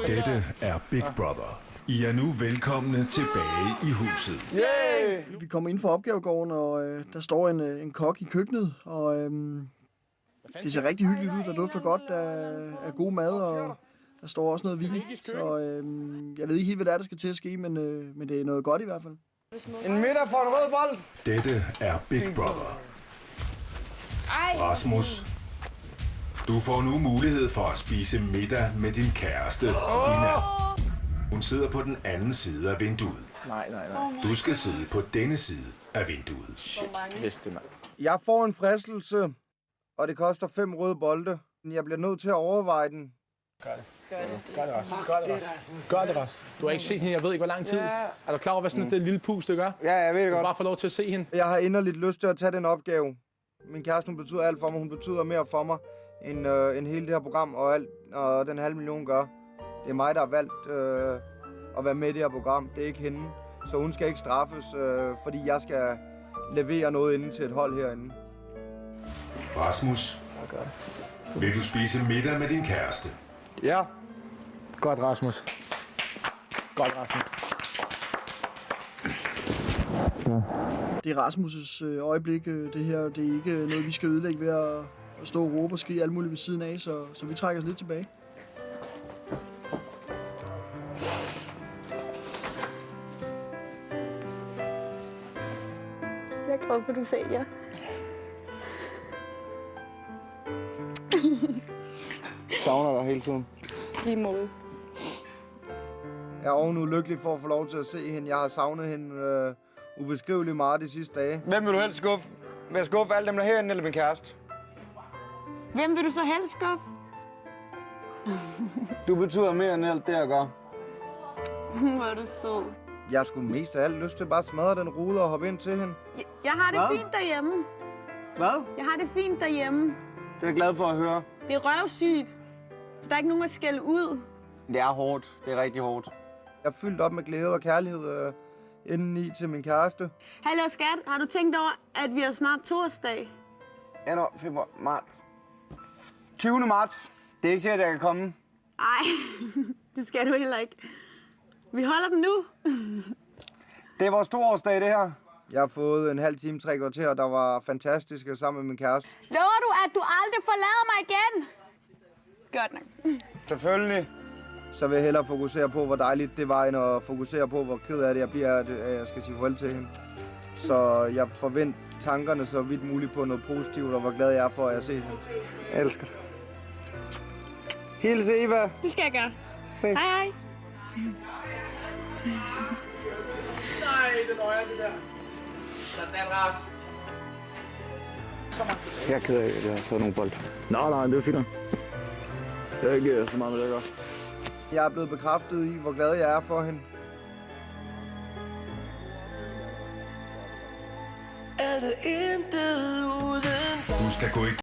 Dette er Big Brother. I er nu velkomne tilbage i huset. Yeah! Vi kommer ind fra opgavegården, og der står en kok i køkkenet, og det ser rigtig hyggeligt ud. Der dufter godt af god mad, og der står også noget vin. Så jeg ved ikke helt, hvad der skal til at ske, men det er noget godt i hvert fald. En middag for en rød bold. Dette er Big Brother. Rasmus, du får nu mulighed for at spise middag med din kæreste, Dina. Hun sidder på den anden side af vinduet. Nej. Du skal sidde på denne side af vinduet. Shit, vidste det, mand. Jeg får en fristelse, og det koster 5 røde bolde. Jeg bliver nødt til at overveje den. Gør det, Ras. Du har ikke set hende, jeg ved ikke, hvor lang tid. Er du klar over, hvad sådan det lille pus, det gør? Ja, jeg ved det Du godt. bare få lov til at se hende. Jeg har inderligt lyst til at tage den opgave. Min kæreste, hun betyder alt for mig. Hun betyder mere for mig, end hele det her program og den halve million gør. Det er mig, der har valgt at være med i det her program. Det er ikke hende. Så hun skal ikke straffes, fordi jeg skal levere noget inden til et hold herinde. Rasmus, vil du spise middag med din kæreste? Ja. Godt, Rasmus. Godt, Rasmus. Det er Rasmus' øjeblik, det her. Det er ikke noget, vi skal ødelægge ved at stå og råbe og skrige alt muligt ved siden af, så vi trækker os lidt tilbage. Jeg er glad for, at du sagde ja. Savner dig hele tiden. Lige måde. Jeg er ovenud lykkelig for at få lov til at se hende. Jeg har savnet hende ubeskriveligt meget de sidste dage. Hvem vil du helst skuffe? Vil jeg skuffe alle dem, der er herinde, eller min kæreste? Hvem vil du så helst skuffe? Du betyder mere end alt det, jeg gør. Hvor er du sød. Jeg skulle mest af alt lyst til bare at smadre den rude og hoppe ind til hende. Jeg har det fint derhjemme. Hvad? Jeg har det fint derhjemme. Det er jeg glad for at høre. Det er røvsygt. Der er ikke nogen at skælde ud. Det er hårdt. Det er rigtig hårdt. Jeg er fyldt op med glæde og kærlighed indeni til min kæreste. Hallo skat, har du tænkt over, at vi har snart torsdag? Januar, februar, marts. 20. marts. Det er ikke sikkert, at jeg kan komme. Nej, det skal du heller ikke. Vi holder den nu. Det er vores 2-årsdag, det her. Jeg har fået en halv time, 3 kvarter, der var fantastiske sammen med min kæreste. Lover du, at du aldrig forlader mig igen? Godt nok. Selvfølgelig. Så vil jeg hellere fokusere på, hvor dejligt det var, end at fokusere på, hvor ked af det jeg bliver, at jeg skal sige farvel til hende. Så jeg forventer tankerne så vidt muligt på noget positivt, og hvor glad jeg er for, at jeg ser hende. Jeg elsker dig. Hils Eva. Det skal jeg gøre. Ses. Hej hej. Nej, det nøjer det der. Sådan, Ras. Jeg er ked af, at jeg har fået nogle bold. Nej, det er fint. Det er ikke så meget med det, jeg gør. Jeg er blevet bekræftet i, hvor glad jeg er for hende. Du skal gå i